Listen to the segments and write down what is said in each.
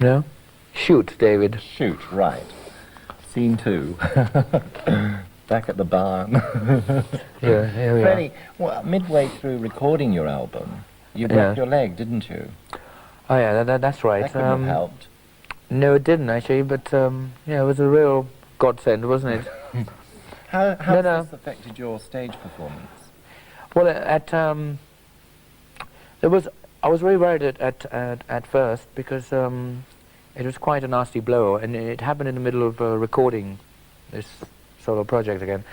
No? Shoot, David. Shoot, right. Scene 2. Back at the barn. Yeah, here we Freddie, well, midway through recording your album, you broke your leg, didn't you? Oh yeah, that's right. That couldn't have helped. No, it didn't actually, but yeah, it was a real godsend, wasn't it? How has this affected your stage performance? Well, I was very worried at first because it was quite a nasty blow, and it happened in the middle of recording this solo project again,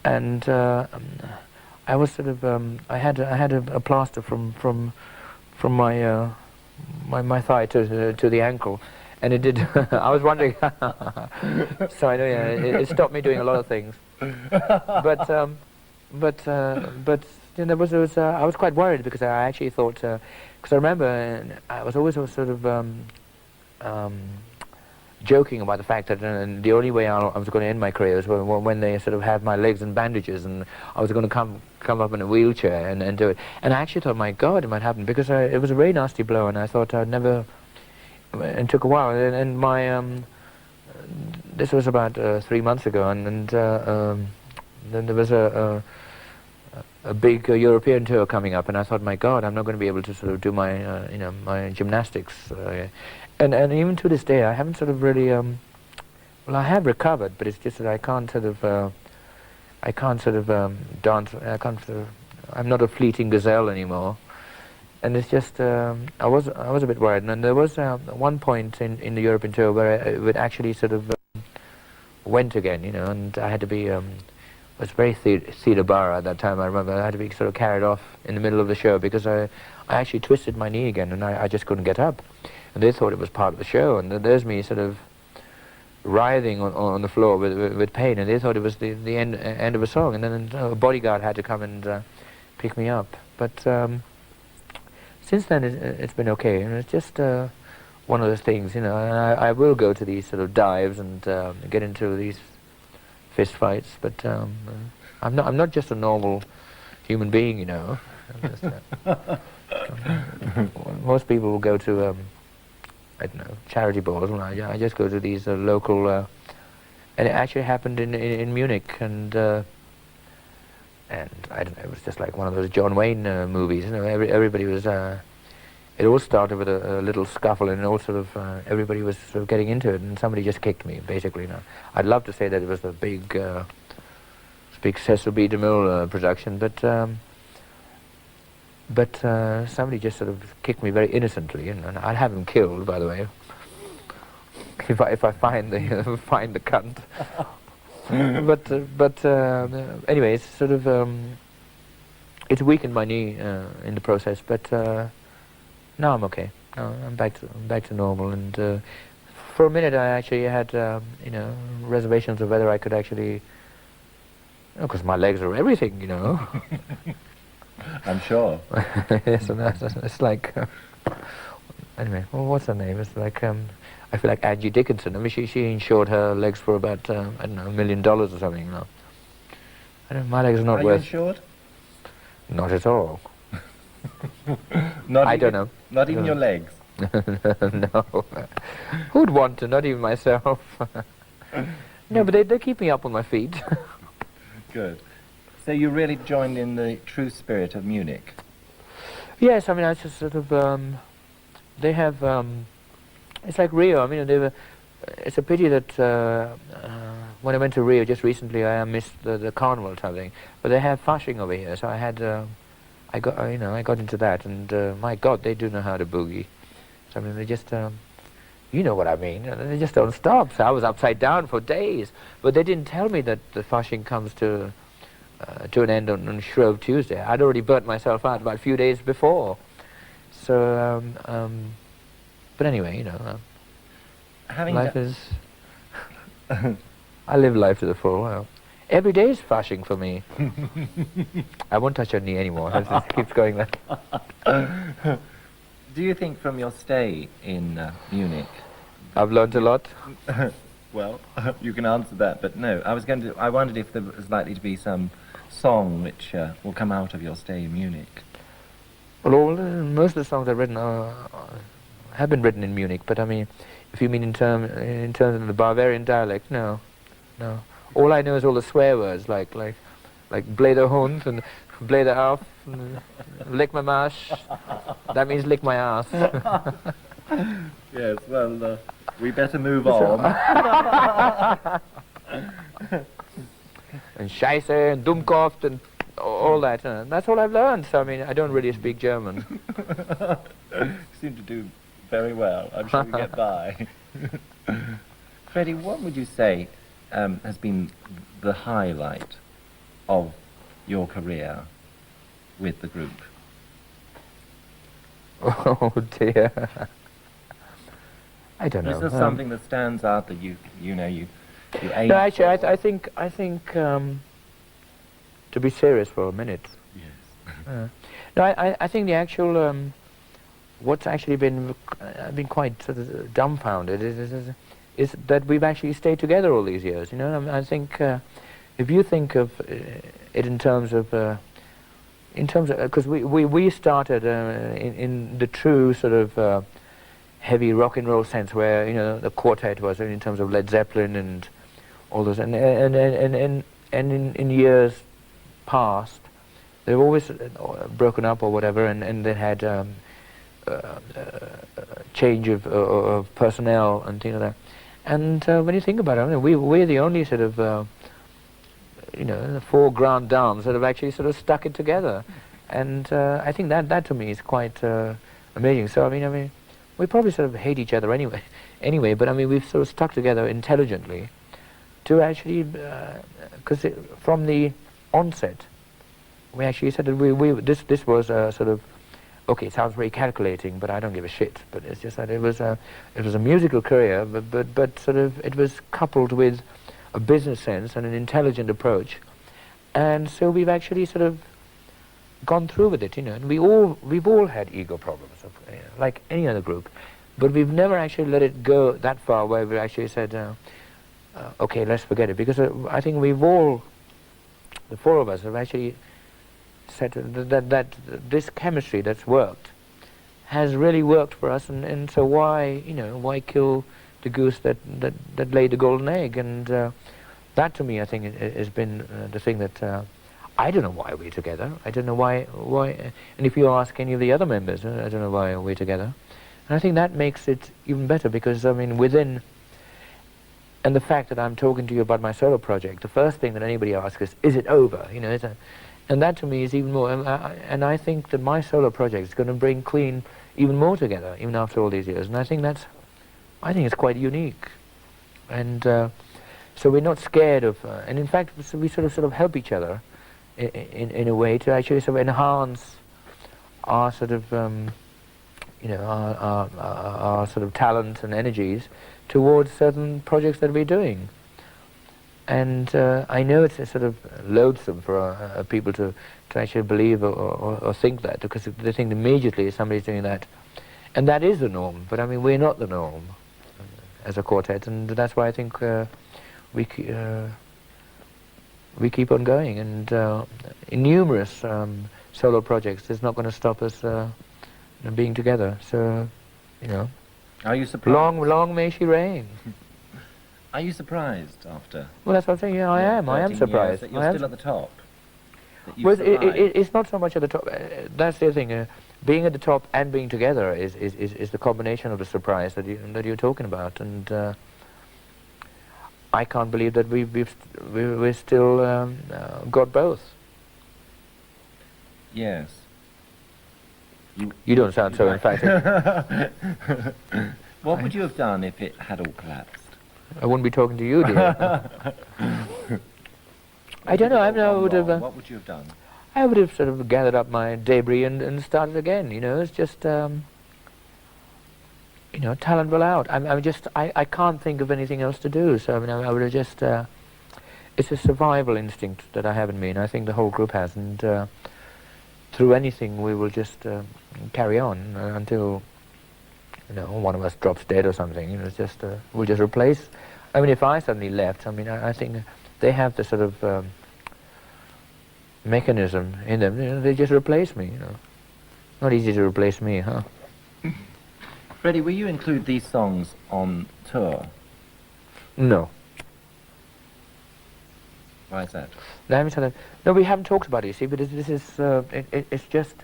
and I was sort of I had a plaster from my my thigh to the ankle, and it did. I was wondering. So I know, yeah, it stopped me doing a lot of things, but you know, there was I was quite worried because I actually thought, because I remember I was always sort of joking about the fact that the only way I was going to end my career was when they sort of had my legs in bandages, and I was going to come up in a wheelchair and do it. And I actually thought, my God, it might happen, because it was a very nasty blow, and I thought I'd never. And it took a while, and my this was about 3 months ago, and then there was a big European tour coming up, and I thought, my God, I'm not going to be able to sort of do my you know, my gymnastics. And even to this day, I haven't sort of really, well, I have recovered, but it's just that I can't sort of dance, I'm not a fleeting gazelle anymore. And it's just, I was a bit worried. And there was one point in the European tour where it actually sort of went again, you know, and I had to be, it was very theatre bar at that time, I remember. I had to be sort of carried off in the middle of the show because I actually twisted my knee again, and I just couldn't get up. And they thought it was part of the show, and there's me sort of writhing on the floor with pain, and they thought it was the end of a song, and then a bodyguard had to come and pick me up. But since then it's been okay, and it's just one of those things, you know, and I will go to these sort of dives and get into these fist fights, but I'm not just a normal human being, you know. Most people will go to I don't know, charity balls, and I just go to these local, and it actually happened in Munich, and I don't know, it was just like one of those John Wayne movies, you know. Everybody was, it all started with a little scuffle, and all sort of, everybody was sort of getting into it, and somebody just kicked me, basically. You know. I'd love to say that it was a big Cecil B. DeMille production, but somebody just sort of kicked me very innocently, and I'd have him killed, by the way, if I find the find the cunt. but anyway, it's sort of it's weakened my knee in the process, but now I'm okay. Now I'm back to normal, and for a minute I actually had you know, reservations of whether I could actually, because my legs are everything, you know. I'm sure. Yes, and it's like, anyway, well, what's her name? It's like, I feel like Angie Dickinson. I mean, she insured her legs for about, I don't know, $1 million or something, you know. I don't know, my legs are not worth... Are you insured? Not at all. Not I even, don't know. Not even your legs? No. Who'd want to? Not even myself. No, but they keep me up on my feet. Good. So you really joined in the true spirit of Munich? Yes, I mean, I just sort of, they have, it's like Rio. I mean, they were, it's a pity that when I went to Rio just recently, I missed the carnival type thing. But they have Fasching over here, so I had, I got into that, and my God, they do know how to boogie. So I mean, they just, you know what I mean, they just don't stop. So I was upside down for days, but they didn't tell me that the Fasching comes to an end on Shrove Tuesday. I'd already burnt myself out about a few days before. So, but anyway, you know, life is... I live life to the full. Well, every day is Fasching for me. I won't touch your knee anymore. It just keeps going there. Do you think from your stay in Munich... I've learned a lot? Well, you can answer that, but no. I wondered if there was likely to be some song which will come out of your stay in Munich. Well, most of the songs I've written have been written in Munich, but I mean, If you mean in terms of the Bavarian dialect, no, no. All I know is all the swear words like "bleder Hund" and "bleder auf," and "lick my mash." That means lick my ass. Yes, well, we better move on. And Scheiße and Dummkopf and all that. That's all I've learned. So I mean, I don't really speak German. You seem to do very well. I'm sure you get by. Freddie, what would you say has been the highlight of your career with the group? Oh dear. I don't know. Is there something that stands out that you aim No, actually, for? I think to be serious for a minute. Yes. No, I think the actual what's actually been I've been quite sort of dumbfounded is that we've actually stayed together all these years. You know, I think if you think of it in terms of because we started in the true sort of heavy rock and roll sense, where the quartet was in terms of Led Zeppelin and all those, and in years past they've always broken up or whatever, and they had change of personnel and things like that. And when you think about it, I mean, we're the only sort of the four grand dames that have actually sort of stuck it together, and I think that to me is quite amazing. So I mean, we probably sort of hate each other anyway, but I mean, we've sort of stuck together intelligently to actually, because from the onset, we actually said that this was sort of, okay, it sounds very calculating, but I don't give a shit. But it's just that it was a musical career, but sort of it was coupled with a business sense and an intelligent approach, and so we've actually sort of gone through with it, and we've all had ego problems, like any other group, but we've never actually let it go that far where we actually said, okay, let's forget it, because I think we've all, the four of us, have actually said that this chemistry that's worked has really worked for us, and so why kill the goose that laid the golden egg? And that to me, I think, has been the thing that I don't know why we're together. I don't know why. And if you ask any of the other members, I don't know why we're together. And I think that makes it even better, because I mean, within, and the fact that I'm talking to you about my solo project, the first thing that anybody asks is it over? And that to me is even more. And I think that my solo project is going to bring Queen even more together, even after all these years. And I think it's quite unique. And so we're not scared of, and in fact, we sort of help each other in a way to actually sort of enhance our sort of, our sort of talent and energies towards certain projects that we're doing. And I know it's sort of loathsome for people to actually believe or think that, because they think immediately somebody's doing that. And that is the norm, but I mean, we're not the norm as a quartet, and that's why I think we keep on going, and in numerous solo projects, it's not going to stop us being together. So, Are you surprised? Long may she reign. Are you surprised after? Well, that's what I'm saying. Yeah, I am. I am 13 years surprised. that you're still at the top. That you've Well, survived? it's not so much at the top. That's the thing. Being at the top and being together is the combination of the surprise that you're talking about, and I can't believe that we've still got both. Yes. You don't sound so emphatic. What would you have done if it had all collapsed? I wouldn't be talking to you, dear. I don't know. I would have. What would you have done? I would have sort of gathered up my debris and started again. It's just talent will out. I can't think of anything else to do. So I mean, I would have just. It's a survival instinct that I have in me, and I think the whole group has. And through anything, we will just carry on until one of us drops dead or something. It's just we'll just replace. I mean, if I suddenly left, I mean, I think they have the sort of mechanism in them. They just replace me. Not easy to replace me, huh? Freddie, will you include these songs on tour? No. Why is that? No, we haven't talked about it, you see, but this is, it's just,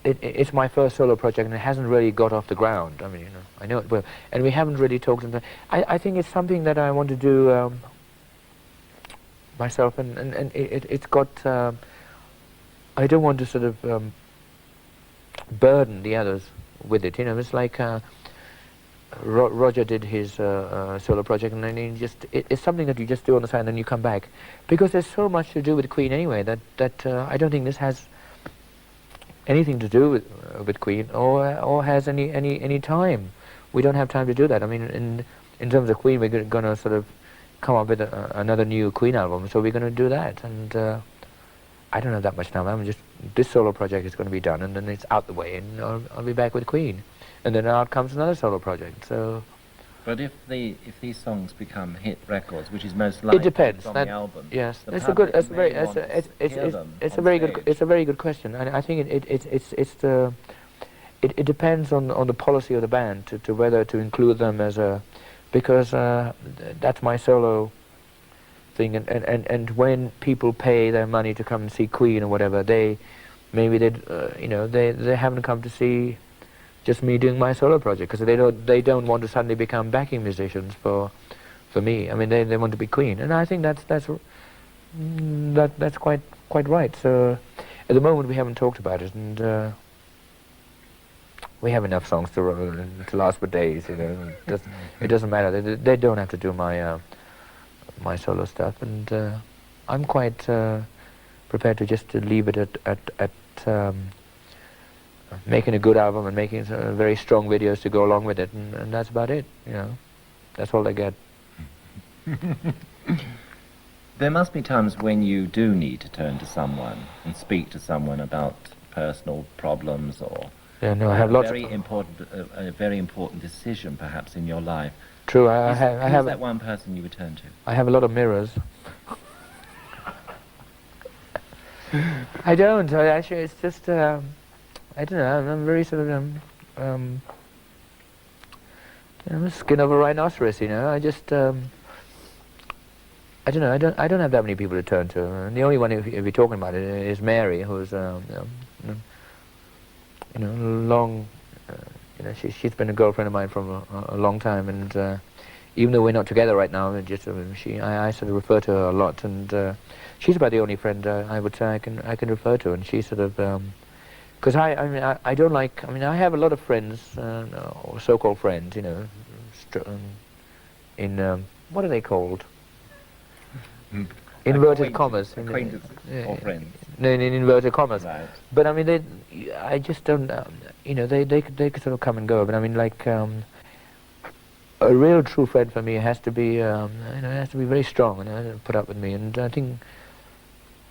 it's my first solo project, and it hasn't really got off the ground. I mean, you know, I know it will. And we haven't really talked about it. I think it's something that I want to do myself, and it's got, I don't want to sort of burden the others with it, you know. It's like Roger did his solo project, and then it's something that you just do on the side and then you come back. Because there's so much to do with Queen anyway, that I don't think this has anything to do with Queen, or has any time. We don't have time to do that. I mean, in terms of Queen, we're going to sort of come up with another new Queen album, so we're going to do that. And I don't have that much time. This solo project is going to be done, and then it's out the way, and I'll be back with Queen, and then out comes another solo project. So. But if these songs become hit records, which is most likely it depends. on the album, yes, the it's a good. public It's very. may want to hear them It's on a very stage. good. It's a very good question, and I think it depends on the policy of the band to whether to include them as a, because that's my solo thing, and when people pay their money to come and see Queen or whatever, they haven't come to see just me doing my solo project, because they don't want to suddenly become backing musicians for me. I mean, they want to be Queen, and I think that's quite right. So at the moment we haven't talked about it, and we have enough songs to last for days. You know, it doesn't matter. They don't have to do my my solo stuff, and I'm quite prepared to just leave it at making a good album and making very strong videos to go along with it, and that's about it. You know, that's all they get. There must be times when you do need to turn to someone and speak to someone about personal problems, or Yeah, no, I have lots. A very important decision, perhaps, in your life. True, I have. Who's that one person you would turn to? I have a lot of mirrors. I don't. Actually, it's just. I don't know. I'm very sort of skin of a rhinoceros. You know. I just. I don't know. I don't have that many people to turn to. And the only one, if you're talking about it, is Mary, who's long. She's been a girlfriend of mine for a long time, and even though we're not together right now, just I sort of refer to her a lot, and she's about the only friend I would say I can refer to, and she sort of because I don't like. I mean, I have a lot of friends, or so-called friends, you know, in what are they called? Inverted commas. Acquaintances or friends. No, in inverted commas. Right. But I mean, I just don't. They could sort of come and go. But I mean, like a real true friend for me has to be, has to be very strong and put up with me. And I think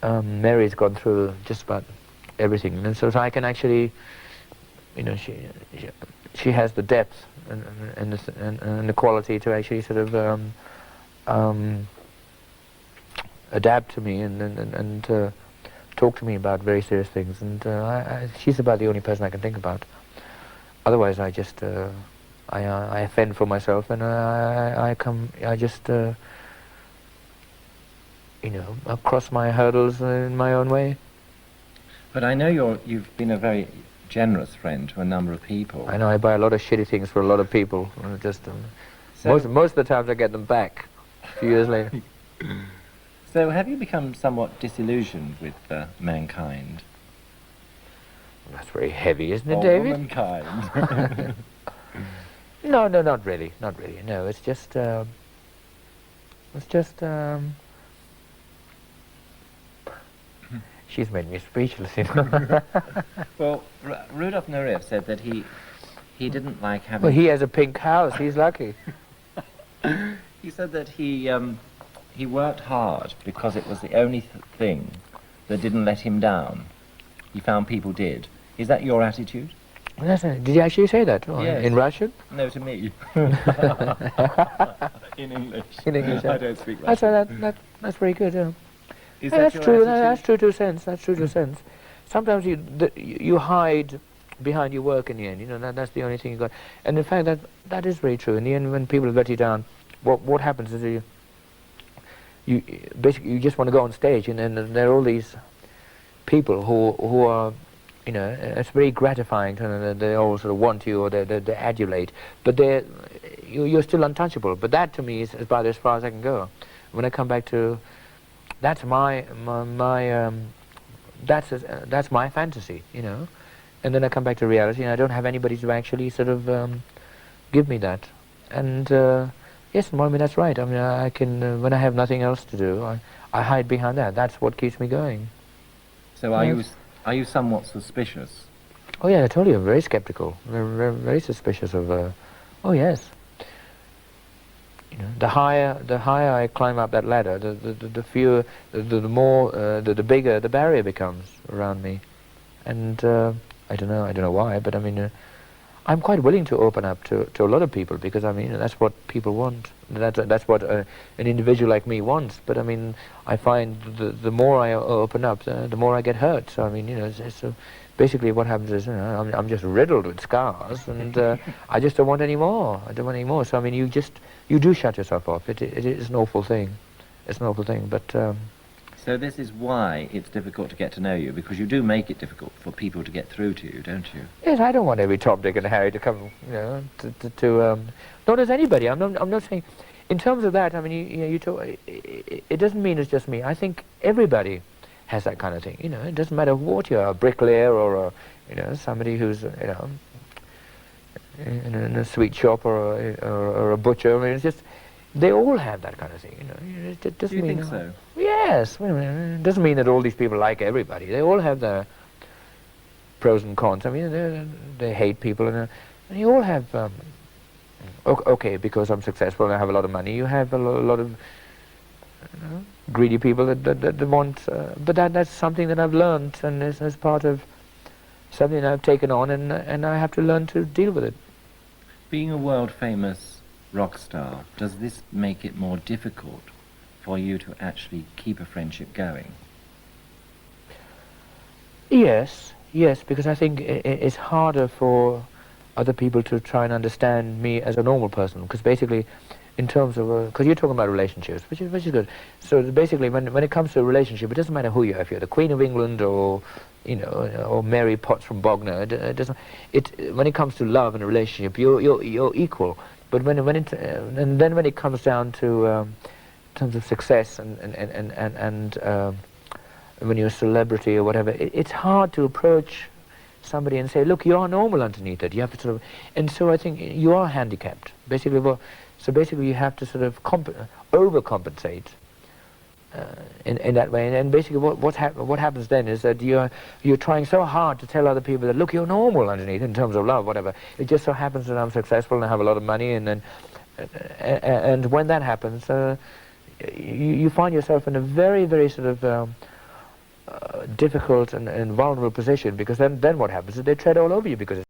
Mary's gone through just about everything, and so I can actually, she has the depth and the quality to actually sort of adapt to me and talk to me about very serious things, and she's about the only person I can think about. Otherwise, I just I fend for myself, and I cross my hurdles in my own way. But I know you've been a very generous friend to a number of people. I know I buy a lot of shitty things for a lot of people. Most of the times I get them back a few years later. So have you become somewhat disillusioned with mankind? That's very heavy, isn't it, or David? womankind? No, not really. No, it's just. She's made me speechless. Well, Rudolf Nureyev said that he didn't like having. Well, he has a pink house. He's lucky. He said that he worked hard because it was the only thing that didn't let him down. He found people did. Is that your attitude? Did you actually say that? Yes. In Russian? No, to me. In English. In English. I don't speak Russian. That's very good. Yeah. Is That's that true. your That's attitude? true to a sense. That's true to a sense. Sometimes you hide behind your work in the end. You know, that's the only thing you got. And in fact, that is very true. In the end, when people let you down, what happens is you basically you just want to go on stage, and there are all these people who are, you know, it's very gratifying to them. They all sort of want you, or they adulate, but you're still untouchable. But that to me is about as far as I can go. When I come back to, that's that's my fantasy, you know. And then I come back to reality, and I don't have anybody to actually sort of give me that. And yes, I mean, that's right. I mean, I can, when I have nothing else to do, I hide behind that. That's what keeps me going. So are you somewhat suspicious? Oh yeah, I told you, I'm very skeptical, very suspicious of, oh yes. You know, the higher I climb up that ladder, the fewer, the more, the bigger the barrier becomes around me. And I don't know why, but I mean, I'm quite willing to open up to a lot of people, because I mean, that's what people want. That's what an individual like me wants. But I mean, I find the more I open up, the more I get hurt. So I mean, you know, basically what happens is, you know, I'm just riddled with scars, and I just don't want any more. I don't want any more. So I mean, you do shut yourself off. It is an awful thing. It's an awful thing, but. So this is why it's difficult to get to know you, because you do make it difficult for people to get through to you, don't you? Yes, I don't want every Tom, Dick and Harry to come, you know, nor does anybody. I'm not saying, in terms of that, I mean, you talk, it doesn't mean it's just me. I think everybody has that kind of thing, you know. It doesn't matter what you're, a bricklayer or, you know, somebody who's, you know, in a sweet shop or a butcher. I mean, it's just, they all have that kind of thing, you know. It doesn't Do you mean think so? Yes, it doesn't mean that all these people like everybody. They all have their pros and cons. I mean, they hate people, and you all have. Okay, because I'm successful and I have a lot of money, you have a lot of, you know, greedy people that want. But that's something that I've learned, and is part of something that I've taken on, and I have to learn to deal with it. Being a world famous rock star, does this make it more difficult for you to actually keep a friendship going? Yes, because I think it's harder for other people to try and understand me as a normal person, because basically, in terms of, because you're talking about relationships, which is good. So basically, when it comes to a relationship, it doesn't matter who you are, if you're the Queen of England or, you know, or Mary Potts from Bognor. It doesn't. When it comes to love and a relationship, you're equal. But and then when it comes down to in terms of success and when you're a celebrity or whatever, it's hard to approach somebody and say, look, you are normal underneath it. You have to sort of, and so I think you are handicapped. Basically, so basically you have to sort of overcompensate in that way. And basically what happens then is that you're trying so hard to tell other people that, look, you're normal underneath in terms of love, whatever. It just so happens that I'm successful and I have a lot of money, and then and when that happens, you find yourself in a very, very sort of difficult and vulnerable position, because then what happens is they tread all over you, because